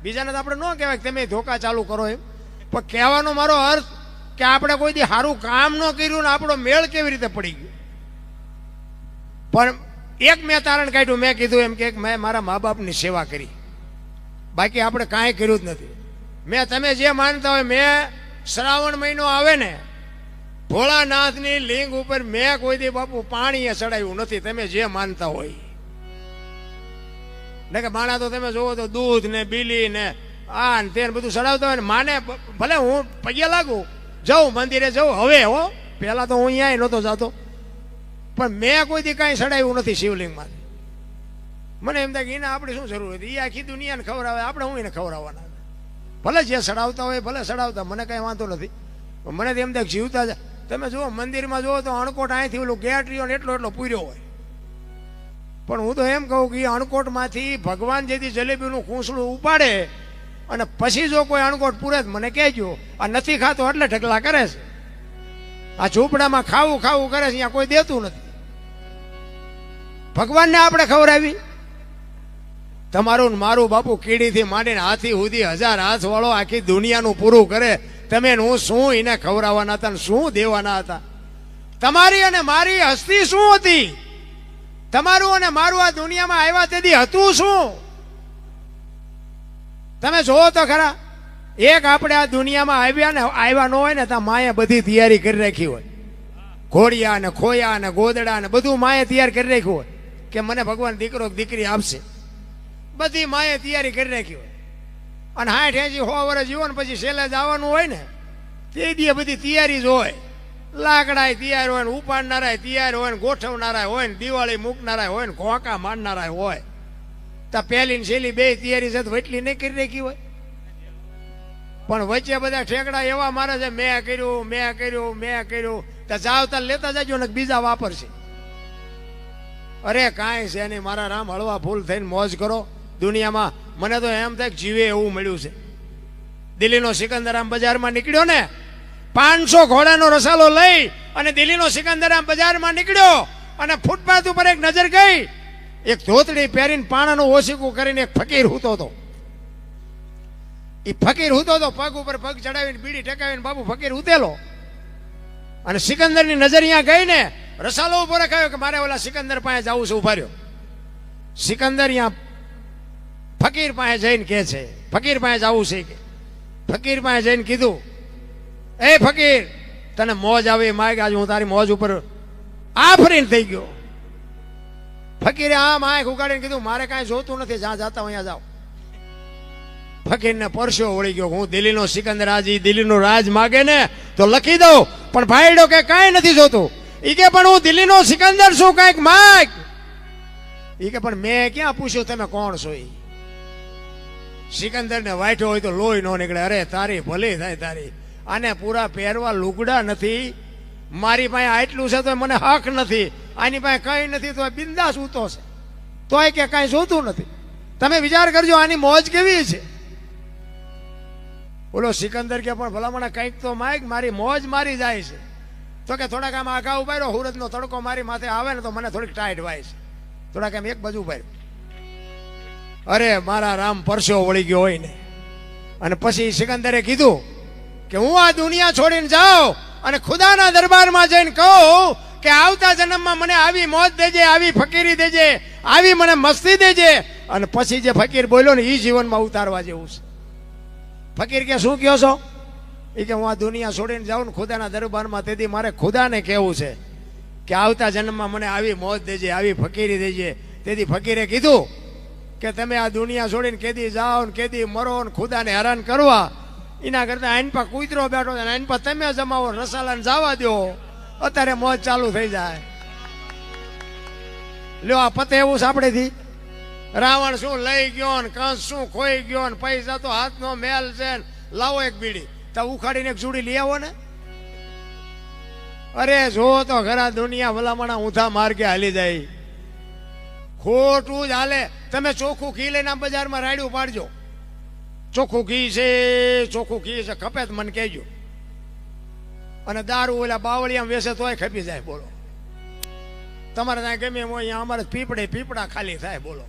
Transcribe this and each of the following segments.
બીજાને તો આપણે ન કહેવાય કે તમે ધોકા ચાલુ કરો એમ, પણ કહેવાનો મારો અર્થ કે આપણે કોઈ દી સારું કામ ન કર્યું ને આપણો મેળ કેવી રીતે પડી ગયો. પણ એક મેં તારણ કાઢ્યું, મેં કીધું એમ કે મેં મારા મા બાપની સેવા કરી, બાકી આપણે કાંઈ કર્યું જ નથી. મેં તમે જે માનતા હોય, મેં શ્રાવણ મહિનો આવે ને ભોળાનાથની લિંગ ઉપર મેં કોઈ દી બાપુ પાણીએ ચડાવ્યું નથી, તમે જે માનતા હોય. ને કે માણા તો તમે જોવો તો દૂધ ને બીલી ને આ ને તે બધું ચડાવતા હોય ને માને ભલે હું પગે લાગુ જાઉં મંદિરે જાઉં હવે હો, પહેલા તો હું અહીંયા નહોતો જતો, પણ મેં કોઈ દી કાંઈ ચડાવ્યું નથી શિવલિંગમાં. મને એમ થાય કે એને આપણે શું જરૂર હતી, એ આખી દુનિયાને ખવડાવે, આપણે હું એને ખવડાવવાના. ભલે જે ચડાવતા હોય ભલે ચડાવતા, મને કાંઈ વાંધો નથી. મને તો એમ થાય જીવતા તમે જુઓ મંદિરમાં જુઓ તો અણકોટ અહીંથી ઓલું ગેટ રહ્યો ને એટલો એટલો પૂર્યો હોય, પણ હું તો એમ કહું કે એ અણકોટમાંથી ભગવાન જેથી જલેબીનું ખૂંસડું ઉપાડે અને પછી જો કોઈ અણકોટ પૂરે મને કહેજો. આ નથી ખાતો એટલે ઢગલા કરે છે, આ ઝૂંપડામાં ખાવું ખાવું કરે છે, અહીંયા કોઈ દેતું નથી. ભગવાનને આપણે ખવડાવી. તમારું મારું બાપુ કીડીથી માંડીને હાથી સુધી 1000 હાથ વાળો આખી દુનિયાનું પૂરું કરે, તમે હું શું એને ખવડાવવાના હતા ને શું દેવાના હતા? તમારી અને મારી હસ્તી શું હતી? તમારું અને મારું આ દુનિયામાં આવ્યા તેથી હતું શું? તમે જોવો તો ખરા. એક આપણે આ દુનિયામાં આવ્યા ન હોય ને ત્યાં માએ બધી તૈયારી કરી રાખી હોય, ઘોડિયા ને ખોયા ને ગોદડા ને બધું માએ તૈયાર કરી રાખ્યું હોય કે મને ભગવાન દીકરો દીકરી આપશે, બધી માએ તૈયારી કરી રાખી હોય. અને 60 80 100 વર્ષ જીવો ને પછી છેલ્લે જવાનું હોય ને તે દી બધી તૈયારી જ હોય. લાકડા તૈયાર હોય ને ઉપાડનારા તૈયાર હોય ને ગોઠવનારા હોય ને દિવાળી મૂકનારા હોય ને ઘોંકા મારનારા હોય. તો પહેલી ને છેલ્લી બે તૈયારી છે એટલી નહીં કરી રાખી હોય, પણ વચ્ચે બધા ઠેકડા એવા મારે છે મેં કર્યું મેં કર્યું મેં કર્યું. તો જાવતા લેતા જજો ને બીજા વાપરશે. અરે કાંઈ છે નહીં મારા રામ, હળવા ફૂલ થઈને મોજ કરો દુનિયામાં. મને તો એમ થાય જીવે એવું મળ્યું છે. દિલ્હીનો સિકંદર આમ બજારમાં નીકળ્યો ને 500 ઘોડાનો રસાલો લઈ અને દિલ્હીનો સિકંદર આમ બજારમાં નીકળ્યો અને ફૂટપાથ ઉપર એક નજર ગઈ, એક ધોતડી પહેરીને પાણાનું ઓશીકું કરીને એક ફકીર હૂતો હતો. એ ફકીર હૂતો હતો, પગ ઉપર પગ ચડાવીને બીડી ટેકાવીને બાપુ ફકીર હૂતેલો. અને સિકંદરની નજર અહીંયા ગઈ ને રસાલો ઉભો રખાયો કે મારે ઓલા સિકંદર પાસે જવું છે. ઉભા રહ્યો. સિકંદર અહીંયા ફકીર પાસે જઈને કહે છે ફકીર પાસે જવું છે કે ફકીર પાસે જઈને કીધું, એ ફકીર તને મોજ આવે માગ, આજે હું તારી મોજ ઉપર આફરીને થઈ ગયો. ફકીરે આમ આંખ ઉગાડીને કીધું મારે કાંઈ જોતું નથી, જ્યાં જાતા અહીંયા જાઓ. ફકીરને પરસ્યો વળી ગયો, હું દિલ્હીનો સિકંદર આજે દિલ્હીનો રાજ માગે ને તો લખી દઉં, પણ ભાઈડો કે કાંઈ નથી જોતું. ઈ કે પણ હું દિલ્હીનો સિકંદર છું, કાંઈક માગ. ઈ કે પણ મેં ક્યાં પૂછ્યું તમે કોણ છો? સિકંદર ને વાઈઠો હોય તો લોહી નો નીકળે. અરે તારી ભલી થાય તારી, આને પૂરા પહેરવા લુગડા નથી, મારી પાસે આટલું છે તો મને હક નથી, આની પાસે કઈ નથી તો બિંદાસ ઉતો છે, તોય કે કઈ જોતું નથી. તમે વિચાર કરજો આની મોજ કેવી છે. બોલો સિકંદર કે પણ ભલામણા કંઈક તો માગ, મારી મોજ મારી જાય છે. તો કે થોડાક આમ આઘા ઉભા રહ્યો, હુરતનો તડકો મારી માથે આવે ને તો મને થોડીક ટાઈટ વાય છે, થોડાક આમ એક બાજુ ઉભા રહ્યો. અરે મારા રામ પરસ્યો વળી ગયો હોય ને. અને પછી સિકંદરે કીધું કે હું આ દુનિયા છોડીને જાઉં અને ખુદાના દરબારમાં જઈને કહું કે આવતા જન્મમાં મને આવી મોજ દેજે, આવી ફકીરી દેજે, આવી મને મસ્તી દેજે. અને પછી જે ફકીર બોલ્યો ને એ જીવનમાં ઉતારવા જેવું છે. ફકીર કે શું કહો છો? એ કે હું આ દુનિયા છોડીને જાઉં ને ખુદાના દરબારમાં, તેથી મારે ખુદાને કહેવું છે કે આવતા જન્મમાં મને આવી મોજ દેજે, આવી ફકીરી દેજે. તેથી ફકીરે કીધું કે તમે આ દુનિયા છોડીને કેદી જાઓ ને કેદી મરો ને ખુદાને હેરાન કરવા, એના કરતા આઈન પર કૂતરો બેઠો છે, આઈન પર તમે જમાવો, રસાલાને જવા દો, અત્યારે મોજ ચાલુ થઈ જાય. લ્યો આ પતે એવું સાંભળેથી. રાવણ શું લઈ ગયો ને કંસ શું ખોઈ ગયો ને પૈસા તો હાથનો મેલ છે ને, લાવો એક બીડી તો ઉખાડીને એક જુડી લઈ આવો ને. અરે જો તો ઘરા દુનિયા ભલામણા ઊંધા માર્ગે હાલી જાય, ખોટું જ હાલે. તમે ચોખ્ખું ઘી લઈને બજારમાં રાડ્યું પાડજો, ચોખ્ખું ઘી છે ચોખ્ખું ઘી છે ખપે તો મને કહેજો. અને દારૂ ઓલા બાવળિયામાં વેસે તોય ખપી જાય. બોલો તમારે ત્યાં ગમે એમ હોય, અહીંયા અમારે પીપળા ખાલી થાય. બોલો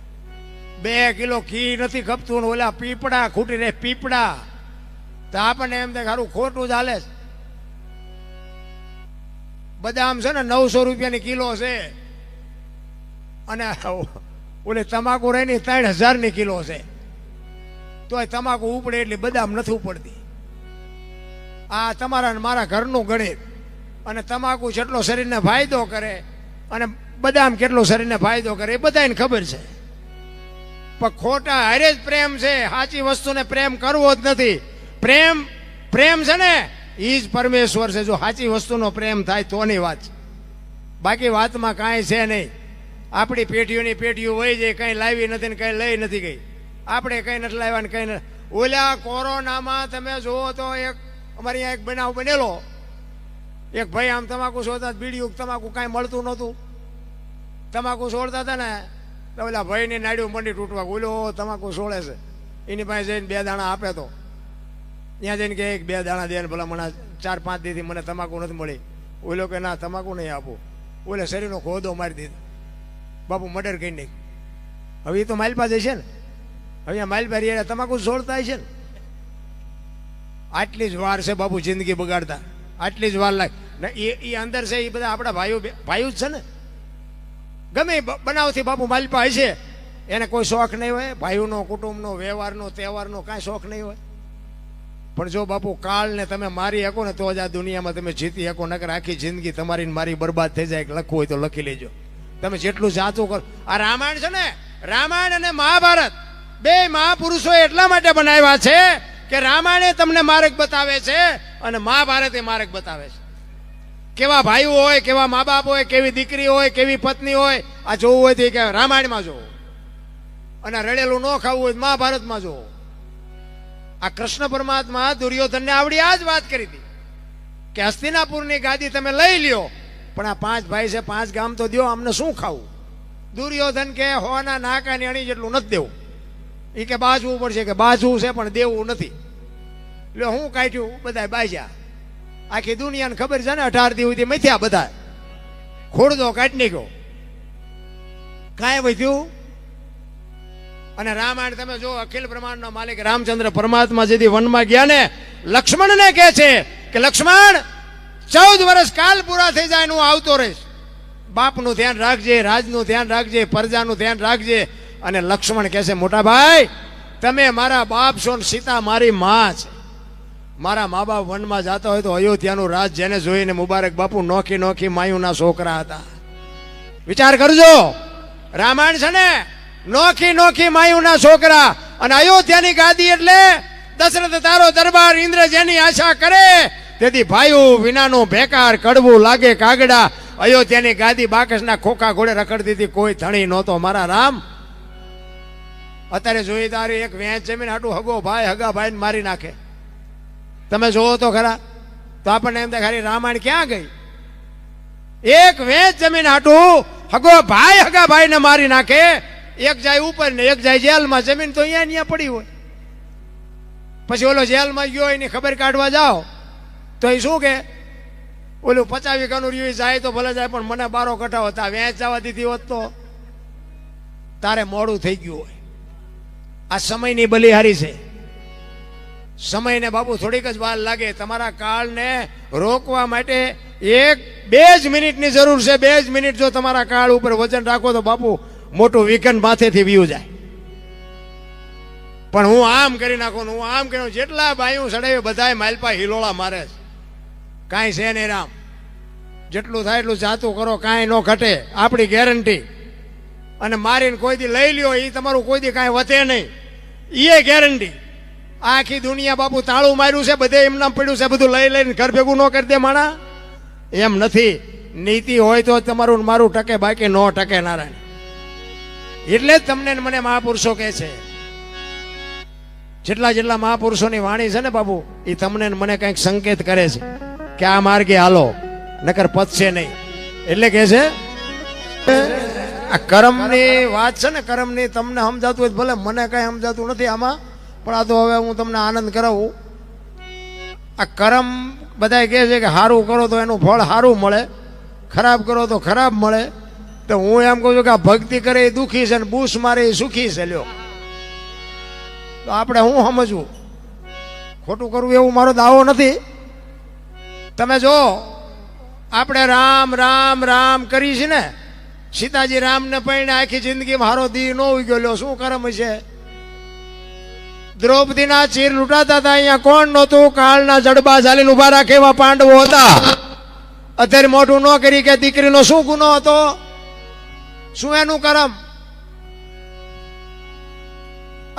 2 કિલો ઘી નથી ખપતું ને ઓલા પીપળા ખૂટી રહે પીપળા, તો આપણને એમ થાય સારું ખોટું ચાલે છે. બદામ છે ને 900 રૂપિયાની કિલો છે, અને ઓલી તમાકુ રહી ને 3000ની કિલો છે, તોય તમાકુ ઉપડે એટલે બદામ નથી ઉપડતી. આ તમારા મારા ઘરનું ગણિત. અને તમાકુ જેટલો શરીરને ફાયદો કરે અને બદામ કેટલો શરીરને ફાયદો કરે એ બધાને ખબર છે. પણ ખોટા હારે જ પ્રેમ છે, સાચી વસ્તુને પ્રેમ કરવો જ નથી. પ્રેમ છે ને એ જ પરમેશ્વર છે. જો સાચી વસ્તુનો પ્રેમ થાય તોની વાત છે, બાકી વાતમાં કાંઈ છે નહીં. આપણી પેઢીઓની પેઢીઓ વહી જાય, કંઈ લાવી નથી ને કંઈ લઈ નથી ગઈ. આપણે કંઈ નથી લાવ્યા ને કંઈ નથી. ઓલા કોરોનામાં તમે જુઓ તો એક અમારે અહીંયા એક બનાવ બનેલો. એક ભાઈ આમ તમાકુ છોડતા, બીડીયું તમાકુ કાંઈ મળતું નહોતું. તમાકુ છોડતા હતા ને તો ઓલા ભાઈની નાડ્યું મંડી તૂટવા. ઓલો તમાકુ છોડે છે, એની પાસે જઈને 2 દાણા આપે તો ત્યાં જઈને કે 1-2 દાણા દે ને ભલા મને 4-5 દીથી મને તમાકુ નથી મળી. ઓલો કે ના તમાકુ નહીં આપું. ઓલે શરીરનો ખોદો મારી દીધો. બાપુ મર્ડર કરી નાખ. હવે એ તો માલપા જશે ને, હવે માલપા રિયા તમાકુ છોડતા છે ને. આટલી જ વાર છે બાપુ જિંદગી બગાડતા, આટલી જ વાર લાગે. એ અંદર છે એ બધા આપણા ભાઈઓ જ છે ને. ગમે બનાવથી બાપુ માલપા હશે, એને કોઈ શોખ નહીં હોય ભાઈઓનો, કુટુંબનો, વ્યવહારનો, તહેવારનો કાંઈ શોખ નહીં હોય. પણ જો બાપુ કાળને તમે મારી શકો ને તો જ આ દુનિયામાં તમે જીતી શકો, નકર આખી જિંદગી તમારી મારી બરબાદ થઈ જાય. લખવું હોય તો લખી લેજો. તમે જેટલું જાતું કરો. આ રામાયણ છે ને, રામાયણ અને મહાભારત 2 મહાપુરુષો એટલા માટે બનાવ્યા છે કે રામાયણે તમને માર્ગ બતાવે છે અને મહાભારતે માર્ગ બતાવે છે. કેવા ભાઈઓ હોય, કેવા મા બાપ હોય, કેવી દીકરી હોય, કેવી પત્ની હોય, આ જોવું હોય તો કે રામાયણમાં જોવો, અને રડેલું ન ખાવું હોય મહાભારતમાં જોવો. આ કૃષ્ણ પરમાત્મા દુર્યોધનને આવડી આ જ વાત કરી હતી કે હસ્તિનાપુરની ગાદી તમે લઈ લ્યો, પણ આ 5 ભાઈ છે, 5 ગામ તો દો, અમને શું ખાવું. દુર્યોધન કે હોના નાકાની અણી જેટલું નથી દેવું. એ કે બાજવું પડશે, કે બાજવું છે પણ દેવું નથી. એટલે હું કાઢ્યું, બધા બાજ્યા. આખી દુનિયાને ખબર છે ને 18 દી સુધી મથ્યા બધા, ખોડદો કાઢી નાખ્યો, કાંઈ વધ્યું. અને રામાયણ તમે જો, અખિલ બ્રહ્માંડનો માલિક રામચંદ્ર પરમાત્મા જેથી વનમાં ગયા ને, લક્ષ્મણને કહે છે કે લક્ષ્મણ 14 વર્ષ કાલ પૂરા થઈ જાય હું આવતો રહીશ. બાપનું ધ્યાન રાખજે, રાજનું ધ્યાન રાખજે, પ્રજાનું ધ્યાન રાખજે. અને લક્ષ્મણ કહે છે મોટા ભાઈ તમે મારા બાપ છો ને સીતા મારી માં છે. મારા મા બાપ વનમાં જતા હોય તો અયોધ્યાનું રાજ જેને જોઈને મુબારક બાપુ નોખી નોખી માયુના છોકરા હતા. વિચાર કરજો, રામાયણ છે ને નોખી નોખી માયુના છોકરા. અને અયોધ્યાની ગાદી એટલે દશરથ તારો દરબાર, ઇન્દ્ર જેની આશા કરે તેથી ભાઈઓ વિનાનું બેકાર કડવું લાગે કાગડા. અયોધ્યાની ગાદી બાકસના ખોખા ઘોડે રખડતી હતી, કોઈ ધણી નહોતો. મારા રામ અત્યારે જોઈ તારી એક વેચ જમીન હાટું હગો ભાઈ હગા ભાઈને મારી નાખે. તમે જોવો તો ખરા, તો આપણને એમ થાય ખાલી રામાયણ ક્યાં ગઈ. એક વેચ જમીન હાટું હગો ભાઈ હગા ભાઈને મારી નાખે. એક જાય ઉપર ને એક જાય જેલમાં. જમીન તો અહીંયા પડી હોય. પછી ઓલો જેલમાં ગયો એની ખબર કાઢવા જાઓ તો એ શું કે ઓલું 50 વીઘાનું રહ્યું જાય તો ભલે જાય, પણ મને 12 કઠા હતા વેચ જવા દીધી હોત તો તારે મોડું થઈ ગયું હોય. આ સમયની બલિહારી છે. સમયને બાપુ થોડીક જ વાર લાગે. તમારા કાળને રોકવા માટે 1-2 જ મિનિટની જરૂર છે. 2 જ મિનિટ જો તમારા કાળ ઉપર વજન રાખો તો બાપુ મોટું વીકન માથેથી વીયું જાય. પણ હું આમ કરી નાખું, હું આમ કરી, જેટલા બાયું સડાવે બધાય માલપા હિલોળા મારે છે. કાંઈ છે નહીં રામ. જેટલું થાય એટલું જાતું કરો, કાંઈ ન ઘટે, આપણી ગેરંટી. અને મારીને કોઈ દી લઈ લ્યો એ તમારું કોઈ દી કાંઈ વધે નહીં, એ ગેરંટી. આખી દુનિયા બાપુ તાળું માર્યું છે, બધે એમ નામ પડ્યું છે, બધું લઈ લઈને ઘર ભેગું ન કરી દે માણા. એમ નથી. નીતિ હોય તો તમારું મારું ટકે, બાકી ન ટકે નારાયણ. એટલે જ તમને મને મહાપુરુષો કહે છે. જેટલા મહાપુરુષોની વાણી છે ને બાપુ, એ તમને મને કંઈક સંકેત કરે છે કે આ માર્ગે હાલો, નકર પતશે નહીં. એટલે કે છે આ કર્મની વાત છે ને, કર્મની તમને સમજાતું હોય ભલે, મને કઈ સમજાતું નથી આમાં, પણ આ તો હવે હું તમને આનંદ કરાવું. આ કર્મ બધા કહે છે કે સારું કરો તો એનું ફળ સારું મળે, ખરાબ કરો તો ખરાબ મળે. તો હું એમ કહું છું કે આ ભક્તિ કરે એ દુઃખી છે ને બૂસ મારે એ સુખી છે. લ્યો, તો આપણે શું સમજવું? ખોટું કરવું એવું મારો દાવો નથી. તમે જો આપણે રામ રામ રામ કરી છે ને, સીતાજી રામને પૈણે આખી જિંદગી મારો દી ન ઉગ્યો. લ્યો, શું કરમ છે? દ્રૌપદીના ચીર લૂંટાતા હતા, અહીંયા કોણ નહોતું? કાળના જડબા ઝાલીને ઉભા રાખે એવા પાંડવો હતા. અત્યારે મોઢું ન કરી કે દીકરીનો શું ગુનો હતો, શું એનું કરમ?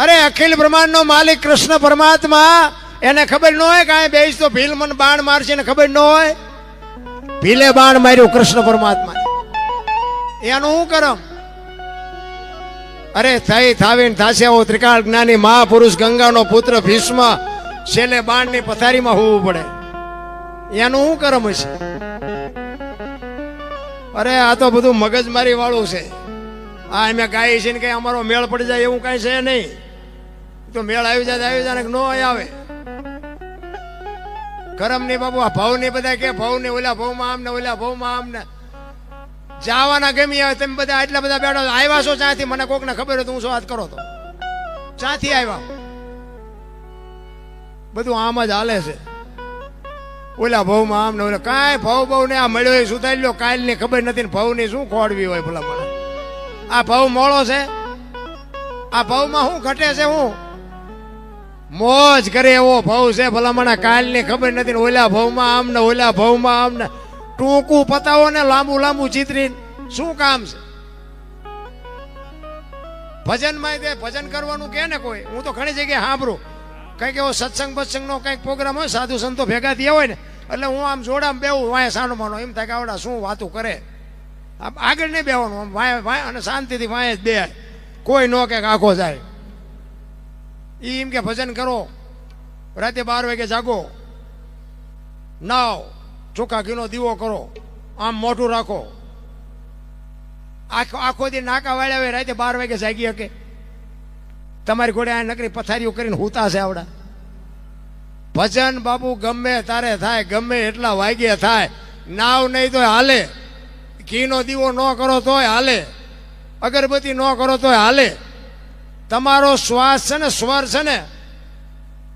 અરે અખિલ બ્રહ્માંડનો માલિક કૃષ્ણ પરમાત્મા, એને ખબર ન હોય કાંઈ બેસ તો ભીલ મને બાણ મારશે ને ખબર ન હોય? ભીલે બાણ માર્યું કૃષ્ણ પરમાત્મા, એનું શું કરમ? અરે થઈ થાવીને થાશે એવો ત્રિકાળ જ્ઞાની મહાપુરુષ ગંગાનો પુત્ર ભીષ્મ છેલ્લે બાણની પથારીમાં હોવું પડે, એનું શું કરમ હશે? અરે આ તો બધું મગજમારી વાળું છે. આ અમે ગાય છે ને કઈ અમારો મેળ પડી જાય એવું કઈ છે નહીં. તો મેળ આવી જાય કે ન આવે. કરમ નહીં બાબુ. આ ભાવ નહીં બધા કે ભાવ ને ઓલા ભાવમાં આમ ને ઓલા ભાવમાં આમ ને જવાના ગમી આવે. તમે બધા આટલા બધા બેઠો આવ્યા છો ચાથી? મને કોક ને ખબર હોય તો હું શું વાત કરો તો ચાથી આવ્યા? બધું આમ જ હાલે છે. ઓલા ભાવમાં આમ ને ઓલા કાંઈ ભાવ બહુ ને આ મળ્યો એ સુધારી લો. કાલ ની ખબર નથી ને ભાવ ની શું ખોડવી હોય ભલા મને. આ ભાવ મોળો છે. આ ભાવમાં શું ઘટે છે? હું મોજ કરે એવો ભાવ છે ભલા મને. કાલ ની ખબર નથી ને ઓલા ભાવમાં આમ ને ઓલા ભાવમાં આમ ને ટૂંકું પતાવો ને લાંબુ લાંબુ ચિતરી શું કામ છે? ભજનમાં તે ભજન કરવાનું કે ને કોઈ. હું તો ઘણી જગ્યાએ સાંભળું કંઈક એવો સત્સંગ બત્સંગ નો કંઈક પ્રોગ્રામ હોય, સાધુ સંતો ભેગા થયા હોય ને, એટલે હું આમ જોડામ બેવું વાય સાનો માનો. એમ થાય કે આવડા શું વાતું કરે. આગળ નહીં બેવાનું, આમ વાય વાય અને શાંતિથી વાય જ બે, કોઈ નો કે આખો જાય. એમ કે ભજન કરો, રાતે 12 વાગે જાગો, નાવ ચોખ્ખા ઘીનો દીવો કરો, આમ મોઢું રાખો. આખો દી નાકા વાળ્યા હોય, રાતે 12 વાગે જાગી શકે? તમારી ઘોડે આ નકરી પથારીઓ કરીને હુતા છે આવડા. ભજન બાબુ ગમે તારે થાય, ગમે એટલા વાગ્યા થાય. નાવ નહીં તો હાલે, ઘીનો દીવો ન કરો તોય હાલે, અગરબત્તી ન કરો તોય હાલે. તમારો શ્વાસ છે ને, સ્વર છે ને,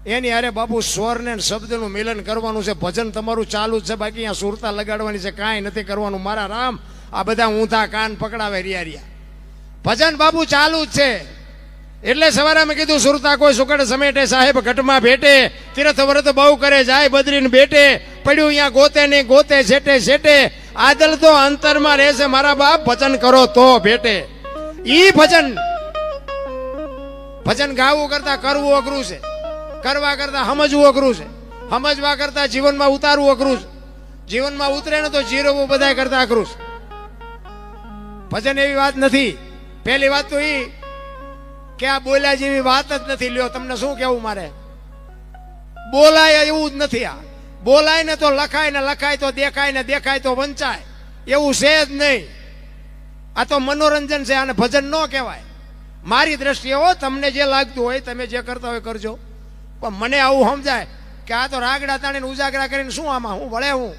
એની અરે બાબુ સ્વર ને શબ્દનું મિલન કરવાનું છે. ભજન તમારું ચાલુ જ છે, બાકી અહીંયા સુરતા લગાડવાની છે, કાંઈ નથી કરવાનું. મારા રામ આ બધા ઊંધા કાન પકડાવે રિયા. ભજન બાબુ ચાલુ જ છે. એટલે સવારે મેં કીધું સુરતા કોઈ સુકડ સમેટે, સાહેબ ઘટમાં ભેટે, તીર્થ વ્રત બહુ કરે જાય બદ્રીને બેટે, પડ્યું અહીંયા ગોતે ને ગોતે છેટે છેટે, આદલ તો અંતરમાં રહેશે મારા બાપ, ભજન કરો તો ભેટે. ઈ ભજન ગાવું કરતા કરવું અઘરું છે, કરવા કરતા સમજવું અઘરું છે, સમજવા કરતા જીવનમાં ઉતારવું અઘરું છે, જીવનમાં ઉતરે ને તો જીરવવું બધા કરતા અઘરું છે. ભજન એવી વાત નથી. પહેલી વાત તો ઈ કે આ બોલ્યા જેવી વાત જ નથી. લ્યો, તમને શું કેવું મારે? બોલાય એવું જ નથી. આ બોલાય ને તો લખાય, ને લખાય તો દેખાય, ને દેખાય તો વંચાય, એવું છે જ નહીં. આ તો મનોરંજન છે, આને ભજન ન કહેવાય મારી દ્રષ્ટિએ. હો, તમને જે લાગતું હોય તમે જે કરતા હોય કરજો, પણ મને આવું સમજાય કે આ તો રાગડા તાણીને ઉજાગરા કરીને શું આમાં હું વળે હું